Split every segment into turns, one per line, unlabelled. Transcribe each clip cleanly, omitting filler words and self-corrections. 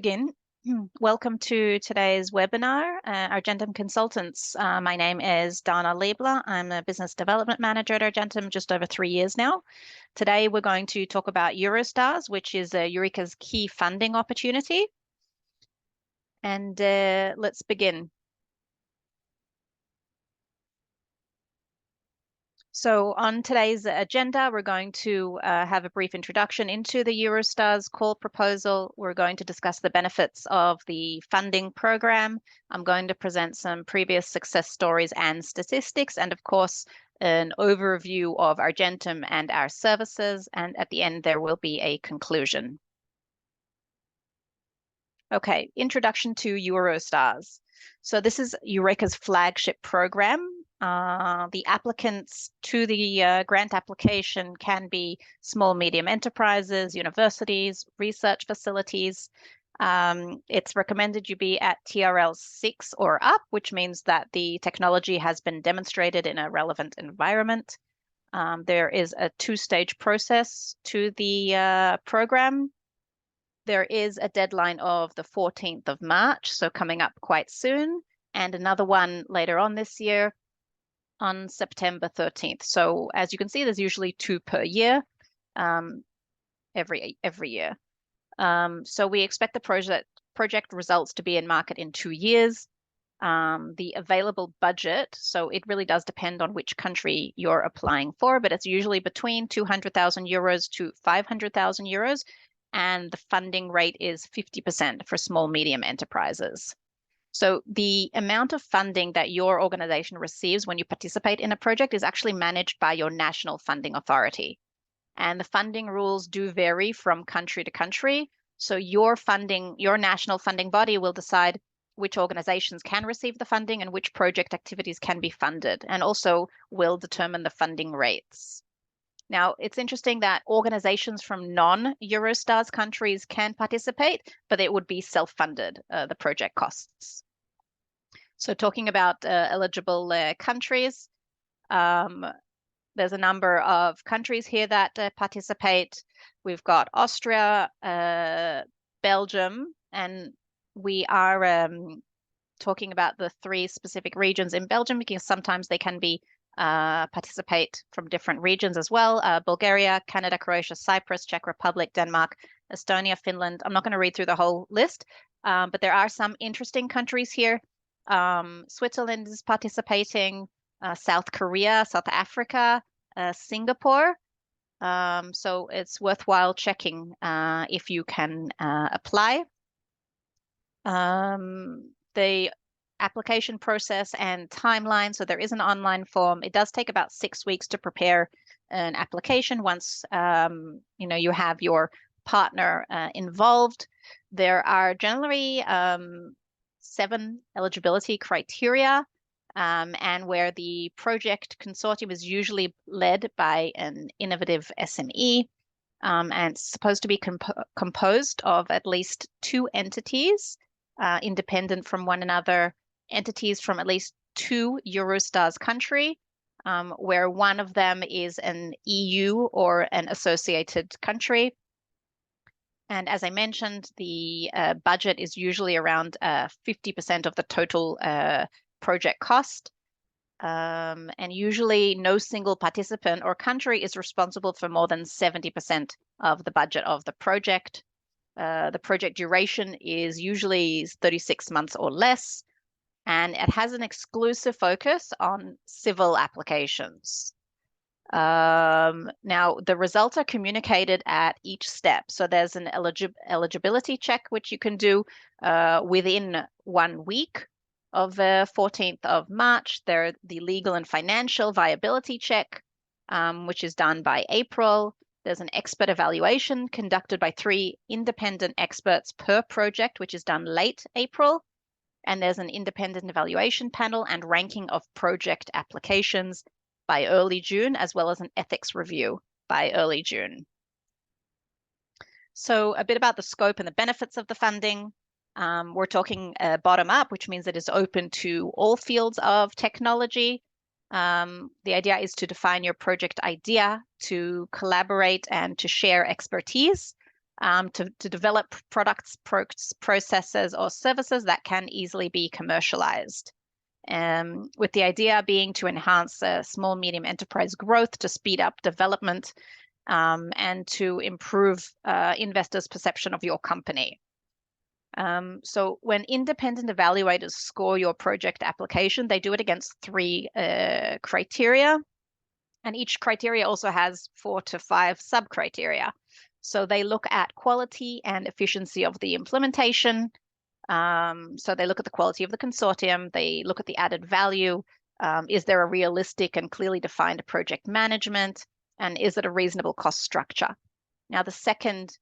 Begin. Welcome to today's webinar, Argentum Consultants. My name is Dana Liebler. I'm a business development manager at Argentum just over 3 years now. Today we're going to talk about Eurostars, which is EUREKA's key funding opportunity. And let's begin. So on today's agenda, we're going to have a brief introduction into the Eurostars call proposal. We're going to discuss the benefits of the funding program. I'm going to present some previous success stories and statistics, and of course, an overview of Argentum and our services. And at the end, there will be a conclusion. Okay, introduction to Eurostars. So this is EUREKA's flagship program. The applicants to the grant application can be small, medium enterprises, universities, research facilities. It's recommended you be at TRL 6 or up, which means that the technology has been demonstrated in a relevant environment. There is a two-stage process to the program. There is a deadline of the 14th of March, so coming up quite soon, and another one later on this year on September 13th. So as you can see, there's usually 2 per year, every year. So we expect the project results to be in market in 2 years. The available budget, so it really does depend on which country you're applying for, but it's usually between 200,000 euros to 500,000 euros. And the funding rate is 50% for small, medium enterprises. So the amount of funding that your organization receives when you participate in a project is actually managed by your national funding authority. And the funding rules do vary from country to country. So your national funding body will decide which organizations can receive the funding and which project activities can be funded, and also will determine the funding rates. Now, it's interesting that organizations from non-Eurostars countries can participate, but it would be self-funded, the project costs. So talking about eligible countries, there's a number of countries here that participate. We've got Austria, Belgium, and we are talking about the 3 specific regions in Belgium because sometimes they can be participate from different regions as well. Bulgaria, Canada, Croatia, Cyprus, Czech Republic, Denmark, Estonia, Finland. I'm not going to read through the whole list, but there are some interesting countries here. Switzerland is participating, South Korea, South Africa, Singapore. So it's worthwhile checking if you can apply. The application process and timeline. So there is an online form. It does take about 6 weeks to prepare an application once you have your partner involved. There are generally 7 eligibility criteria, and where the project consortium is usually led by an innovative SME, and it's supposed to be composed of at least 2 entities, independent from one another, entities from at least 2 Eurostars country, where one of them is an EU or an associated country. And as I mentioned, the budget is usually around 50% of the total project cost. And usually no single participant or country is responsible for more than 70% of the budget of the project. The project duration is usually 36 months or less, and it has an exclusive focus on civil applications. Now, the results are communicated at each step. So there's an eligibility check, which you can do within 1 week of the 14th of March. There's the legal and financial viability check, which is done by April. There's an expert evaluation conducted by 3 independent experts per project, which is done late April. And there's an independent evaluation panel and ranking of project applications by early June, as well as an ethics review by early June. So a bit about the scope and the benefits of the funding. We're talking bottom up, which means it is open to all fields of technology. The idea is to define your project idea, to collaborate and to share expertise. to develop products, processes, or services that can easily be commercialized. With the idea being to enhance small, medium enterprise growth, to speed up development, and to improve investors' perception of your company. So when independent evaluators score your project application, they do it against 3 criteria. And each criteria also has 4 to 5 sub-criteria. So they look at quality and efficiency of the implementation. So they look at the quality of the consortium. They look at the added value. Is there a realistic and clearly defined project management? And is it a reasonable cost structure? Now, the second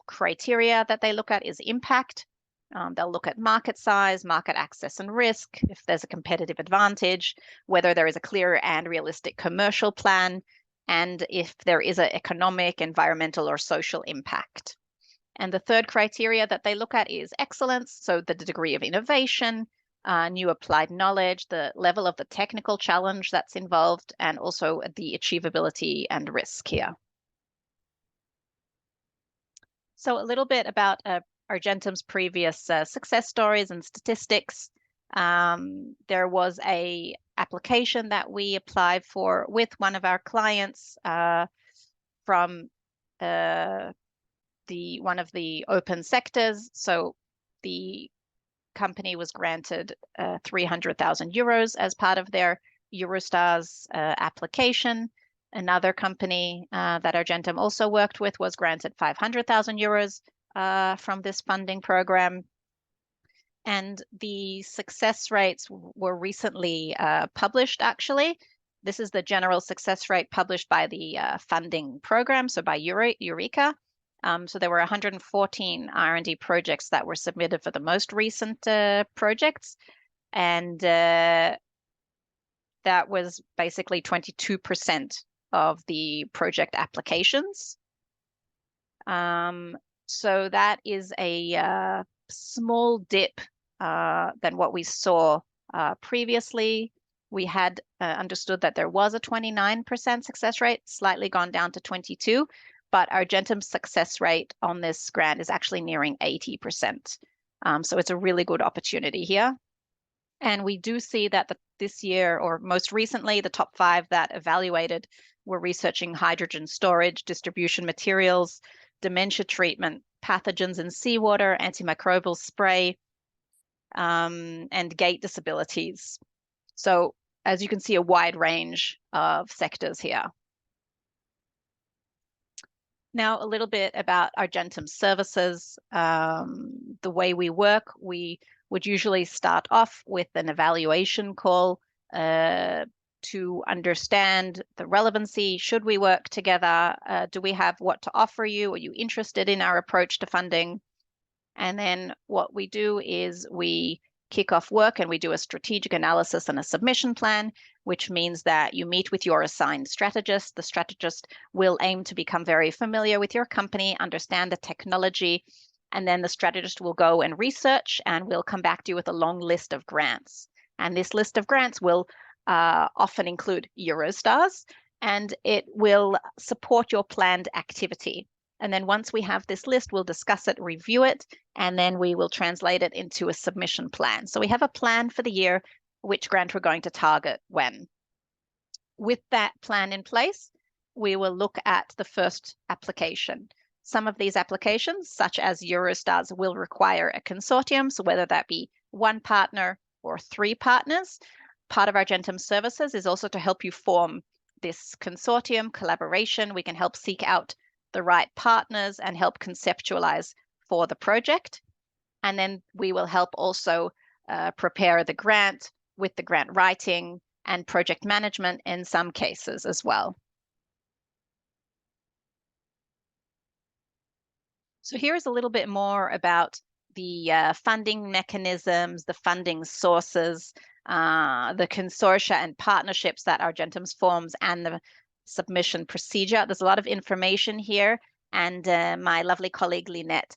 criteria that they look at is impact. They'll look at market size, market access and risk, if there's a competitive advantage, whether there is a clear and realistic commercial plan, and if there is an economic, environmental, or social impact. And the third criteria that they look at is excellence, so the degree of innovation, new applied knowledge, the level of the technical challenge that's involved, and also the achievability and risk here. So a little bit about Argentum's previous success stories and statistics. There was a application that we applied for with one of our clients from one of the open sectors. So the company was granted 300,000 euros as part of their Eurostars application. Another company that Argentum also worked with was granted 500,000 euros from this funding program. And the success rates were recently published, actually. This is the general success rate published by the funding program, so by EUREKA. So there were 114 R&D projects that were submitted for the most recent projects. And that was basically 22% of the project applications. So that is a small dip than what we saw previously. We had understood that there was a 29% success rate, slightly gone down to 22%, but Argentum's success rate on this grant is actually nearing 80%. So it's a really good opportunity here. And we do see that this year, or most recently, the top 5 that evaluated were researching hydrogen storage, distribution materials, dementia treatment, pathogens in seawater, antimicrobial spray, and gait disabilities. So as you can see, a wide range of sectors here. Now, a little bit about Argentum services. The way we work, we would usually start off with an evaluation call to understand the relevancy. Should we work together? Do we have what to offer you? Are you interested in our approach to funding? And then what we do is we kick off work and we do a strategic analysis and a submission plan, which means that you meet with your assigned strategist. The strategist will aim to become very familiar with your company, understand the technology, and then the strategist will go and research and we'll come back to you with a long list of grants. And this list of grants will often include Eurostars, and it will support your planned activity. And then once we have this list, we'll discuss it, review it, and then we will translate it into a submission plan. So we have a plan for the year, which grant we're going to target when. With that plan in place, we will look at the first application. Some of these applications, such as Eurostars, will require a consortium, so whether that be 1 partner or 3 partners. Part of Argentum services is also to help you form this consortium collaboration. We can help seek out the right partners and help conceptualize for the project. And then we will help also prepare the grant with the grant writing and project management in some cases as well. So here's a little bit more about the funding mechanisms, the funding sources, the consortia and partnerships that Argentum forms, and the submission procedure. There's a lot of information here, and my lovely colleague Lynette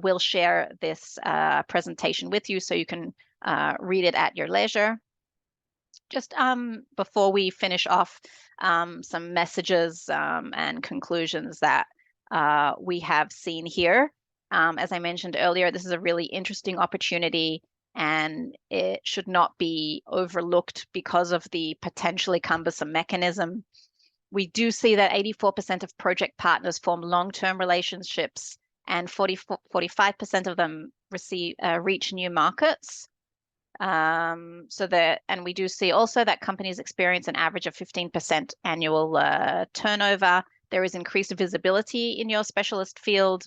will share this presentation with you so you can read it at your leisure. Just before we finish off, some messages and conclusions that we have seen here. As I mentioned earlier, this is a really interesting opportunity and it should not be overlooked because of the potentially cumbersome mechanism. We do see that 84% of project partners form long-term relationships and 45% of them reach new markets. And we do see also that companies experience an average of 15% annual turnover. There is increased visibility in your specialist field.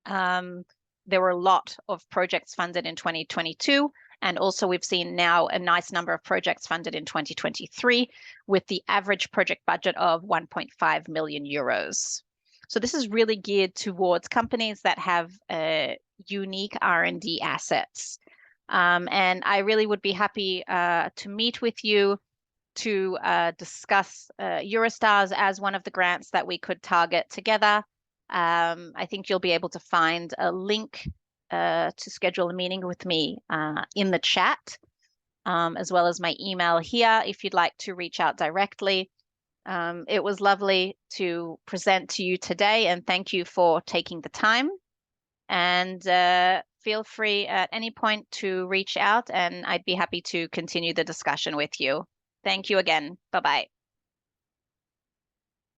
There were a lot of projects funded in 2022, and also we've seen now a nice number of projects funded in 2023 with the average project budget of 1.5 million euros. So this is really geared towards companies that have unique R&D assets. And I really would be happy to meet with you to discuss Eurostars as one of the grants that we could target together. I think you'll be able to find a link to schedule a meeting with me in the chat, as well as my email here if you'd like to reach out directly. It was lovely to present to you today, and thank you for taking the time. And feel free at any point to reach out, and I'd be happy to continue the discussion with you. Thank you again. Bye-bye.